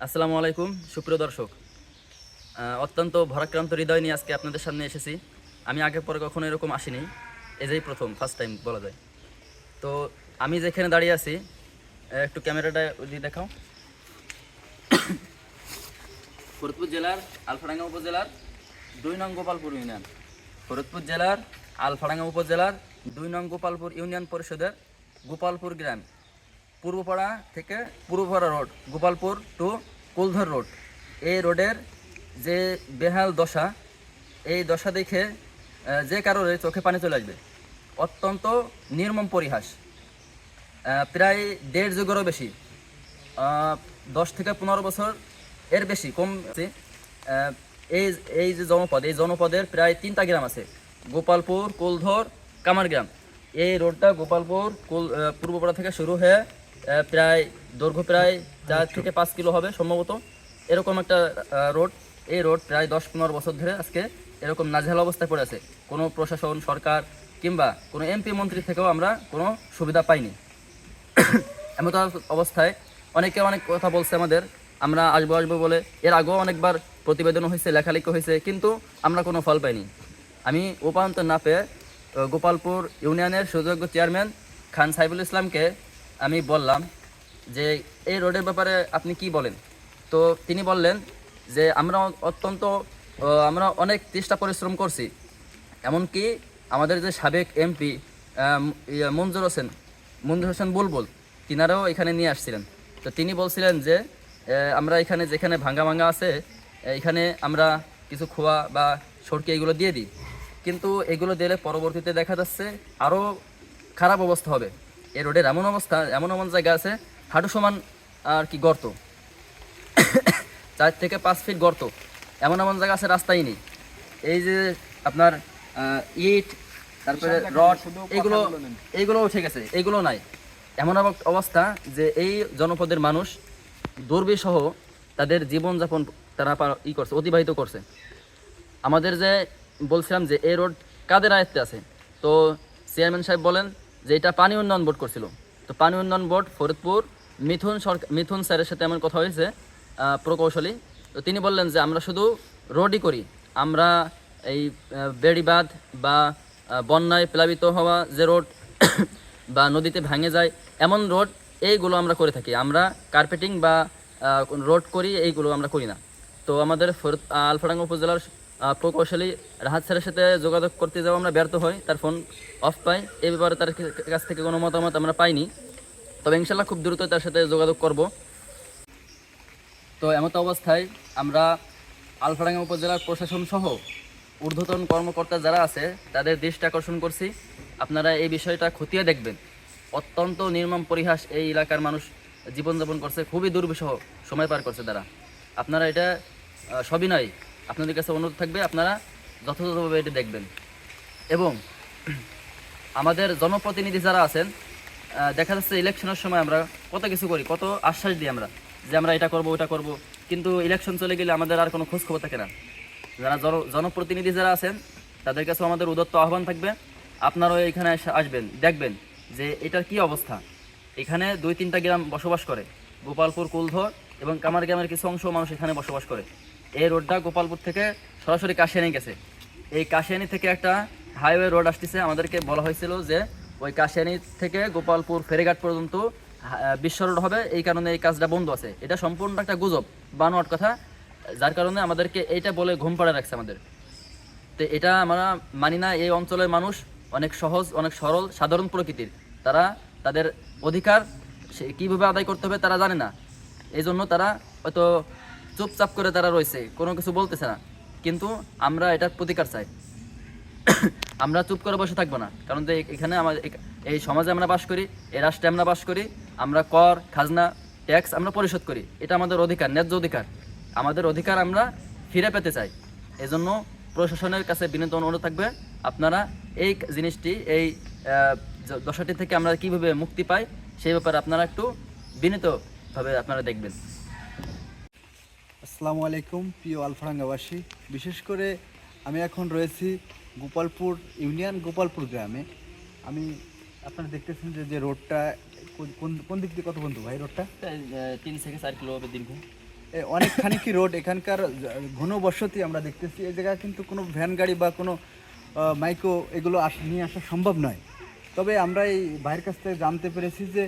আসসালামু আলাইকুম সুপ্রিয় দর্শক। অত্যন্ত ভারাক্রান্ত হৃদয় নিয়ে আজকে আপনাদের সামনে এসেছি। আমি আগে পরে কখনো এরকম আসিনি, এটাই প্রথম, ফার্স্ট টাইম বলা যায়। তো আমি যেখানে দাঁড়িয়ে আছি, একটু ক্যামেরাটা দিয়ে দেখাও। ফরিদপুর জেলার আলফাডাঙ্গা উপজেলার 2 নং গোপালপুর ইউনিয়ন। ফরিদপুর জেলার আলফাডাঙ্গা উপজেলার 2 নং গোপালপুর ইউনিয়ন পরিষদের গোপালপুর গ্রাম, পূর্বপাড়া থেকে Purbapara road, Gopalpur to Kuldhar road. এই রোডের যে বেহাল দশা, এই দশা দেখে যে কারোর চোখে পানি চলে আসবে। অত্যন্ত নির্মম পরিহাস। প্রায় 1.5 যুগেরও বেশি, 10 থেকে 15 বছর এর বেশি কম। এই এই যে জনপদ, এই জনপদের প্রায় 3টা গ্রাম আছে: গোপালপুর, কুলধর, কামারগ্রাম। এই রোডটা গোপালপুর পূর্বপাড়া থেকে শুরু হয়ে প্রায় দৈর্ঘ্য প্রায় 4 থেকে 5 কিলো হবে সম্ভবত, এরকম একটা রোড। এই রোড প্রায় 10-15 বছর ধরে আজকে এরকম নাজেহাল অবস্থায় পড়ে আছে। কোনো প্রশাসন, সরকার কিংবা কোনো এমপি মন্ত্রী থেকেও আমরা কোনো সুবিধা পাইনি। এমন অবস্থায় অনেকে অনেক কথা বলছে আমাদের, আমরা আসবো আসবো বলে। এর আগেও অনেকবার প্রতিবেদন হয়েছে, লেখালেখি হয়েছে, কিন্তু আমরা কোনো ফল পাইনি। আমি উপায়ন্ত না পেয়ে গোপালপুর ইউনিয়নের সুযোগ্য চেয়ারম্যান খান সাইফুল ইসলামকে আমি বললাম যে এই রোডের ব্যাপারে আপনি কি বলেন। তো তিনি বললেন যে আমরা অনেক চেষ্টা পরিশ্রম করছি। এমনকি আমাদের যে সাবেক এমপি মঞ্জুর হোসেন বুলবুল, তিনারাও এখানে নিয়ে আসছিলেন। তো তিনি বলছিলেন যে আমরা এখানে যেখানে ভাঙ্গা ভাঙ্গা আছে, এখানে আমরা কিছু খোয়া বা সড়কি এগুলো দিয়ে দিই, কিন্তু এগুলো দিলে পরবর্তীতে দেখা যাচ্ছে আরও খারাপ অবস্থা হবে। এই রোডের এমন অবস্থা, এমন এমন জায়গা আছে হাঁটু সমান আর কি গর্ত, 4 থেকে 5 ফিট গর্ত, এমন এমন জায়গা আছে রাস্তাই নেই। এই যে আপনার ইট, তারপরে রড, এইগুলো উঠে গেছে, এইগুলো নাই। এমন অবস্থা যে এই জনপদের মানুষ দুর্বিসহ তাদের জীবনযাপন তারা অতিবাহিত করছে। আমাদের যে বলছিলাম যে এই রোড কাদের আয়ত্তে আছে, তো চেয়ারম্যান সাহেব বলেন যে এটা পানি উন্নয়ন বোর্ড করছিল। তো পানি উন্নয়ন বোর্ড ফরিদপুর মিথুন স্যারের সাথে এমন কথা হয়েছে, প্রকৌশলী। তো তিনি বললেন যে আমরা শুধু রোডই করি, আমরা এই বেড়িবাঁধ বা বন্যায় প্লাবিত হওয়া যে রোড বা নদীতে ভেঙে যায় এমন রোড, এইগুলো আমরা করে থাকি। আমরা কার্পেটিং বা রোড করি, এইগুলো আমরা করি না। তো আমাদের আলফাডাঙ্গা উপজেলার প্রকৌশলী রাহাত স্যারের সাথে যোগাযোগ করতে যাওয়া আমরা ব্যর্থ হই, তার ফোন অফ পাই। এই ব্যাপারে তার কাছ থেকে কোনো মতামত আমরা পাইনি, তবে ইনশাল্লাহ খুব দ্রুত তার সাথে যোগাযোগ করব। তো এমত অবস্থায় আমরা আলফাডাঙ্গা উপজেলার প্রশাসন সহ ঊর্ধ্বতন কর্মকর্তা যারা আছে তাদের দৃষ্টি আকর্ষণ করছি, আপনারা এই বিষয়টা খতিয়ে দেখবেন। অত্যন্ত নির্মম পরিহাস এই এলাকার মানুষ জীবনযাপন করছে, খুবই দুর্বিষহ সময় পার করছে তারা। আপনারা এটা সবই নয়, আপনাদের কাছে অনুরোধ থাকবে আপনারা যথাযথভাবে এটা দেখবেন। এবং আমাদের জনপ্রতিনিধি যারা আছেন, দেখা যাচ্ছে ইলেকশনের সময় আমরা কত কিছু করি, কত আশ্বাস দিই আমরা যে আমরা এটা করব ওটা করব, কিন্তু ইলেকশন চলে গেলে আমাদের আর কোনো খোঁজ খবর থাকে না। যারা জনপ্রতিনিধি যারা আছেন তাদের কাছেও আমাদের উদাত্ত আহ্বান থাকবে, আপনারাও এখানে আসবেন, দেখবেন যে এটার কি অবস্থা। এখানে 2-3টা গ্রাম বসবাস করে, গোপালপুর, কুলধর এবং কামার গ্রামের কিছু অংশ মানুষ এখানে বসবাস করে। এই রোডটা গোপালপুর থেকে সরাসরি কাশিয়ানি গেছে। এই কাশিয়ানি থেকে একটা হাইওয়ে রোড আসতেছে। আমাদেরকে বলা হয়েছিল যে ওই কাশিয়ানি থেকে গোপালপুর ফেরিঘাট পর্যন্ত বিশ্ব রোড হবে, এই কারণে এই কাজটা বন্ধ আছে। এটা সম্পূর্ণ একটা গুজব, বানোয়াট কথা, যার কারণে আমাদেরকে এইটা বলে ঘুম পাড়ে রাখছে আমাদের। তো এটা আমরা মানি না। এই অঞ্চলের মানুষ অনেক সহজ, অনেক সরল, সাধারণ প্রকৃতির। তারা তাদের অধিকার কীভাবে আদায় করতে হবে তারা জানে না, এই জন্য তারা হয়তো চুপচাপ করে তারা রয়েছে, কোনো কিছু বলতেছে না। কিন্তু আমরা এটার প্রতিকার চাই। আমরা চুপ করে বসে থাকবো না, কারণ যে এখানে এই সমাজে আমরা বাস করি, এই রাষ্ট্রে আমরা বাস করি, আমরা কর, খাজনা, ট্যাক্স আমরা পরিশোধ করি। এটা আমাদের অধিকার, ন্যায্য অধিকার। আমাদের অধিকার আমরা ফিরে পেতে চাই। এজন্য প্রশাসনের কাছে বিনীত অনুরোধ থাকবে, আপনারা এই জিনিসটি, এই দশাটি থেকে আমরা কীভাবে মুক্তি পাই সেই ব্যাপারে আপনারা একটু বিনীতভাবে আপনারা দেখবেন। আসসালামু আলাইকুম প্রিয় আলফাডাঙ্গাবাসী, বিশেষ করে আমি এখন রয়েছি গোপালপুর ইউনিয়ন গোপালপুর গ্রামে। আমি আপনারা দেখতেছেন যে রোডটা কোন দিক দিয়ে কত বন্ধু ভাই রোডটা? 3 থেকে 4 কিলো দীর্ঘ। অনেকখানি কি রোড এখানকার ঘনবসতি আমরা দেখতেছি। এই জায়গায় কিন্তু কোনো ভ্যান গাড়ি বা কোনো মাইক্রো এগুলো নিয়ে আসা সম্ভব নয়। তবে আমরা এই ভাইয়ের কাছ থেকে জানতে পেরেছি যে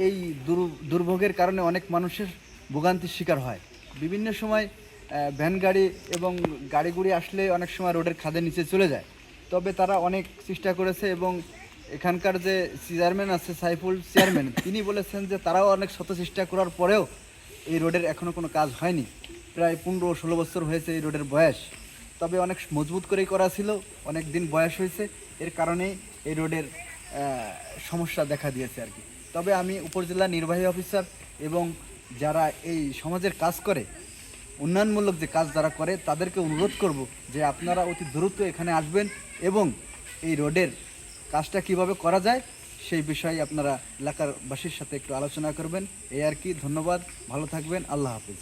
এই দুর্ভোগের কারণে অনেক মানুষের ভোগান্তির শিকার হয়। বিভিন্ন সময় ভ্যান গাড়ি এবং গাড়িগুড়ি আসলে অনেক সময় রোডের খাদের নিচে চলে যায়। তবে তারা অনেক চেষ্টা করেছে এবং এখানকার যে চেয়ারম্যান আছে সাইফুল চেয়ারম্যান, তিনি বলেছেন যে তারাও অনেক শত চেষ্টা করার পরেও এই রোডের এখনও কোনো কাজ হয়নি। প্রায় 15-16 বছর হয়েছে এই রোডের বয়স। তবে অনেক মজবুত করেই করা ছিল, অনেক দিন বয়স হয়েছে, এর কারণেই এই রোডের সমস্যা দেখা দিয়েছে আর কি। তবে আমি উপজেলা নির্বাহী অফিসার এবং যারা এই সমাজের কাজ করে, উন্নয়নমূলক যে কাজ যারা করে, তাদেরকে অনুরোধ করব যে আপনারা অতি দ্রুত এখানে আসবেন এবং এই রোডের কাজটা কিভাবে করা যায় সেই বিষয়ে আপনারা এলাকার বাসীর সাথে একটু আলোচনা করবেন। এই আর কি। ধন্যবাদ, ভালো থাকবেন, আল্লাহ হাফিজ।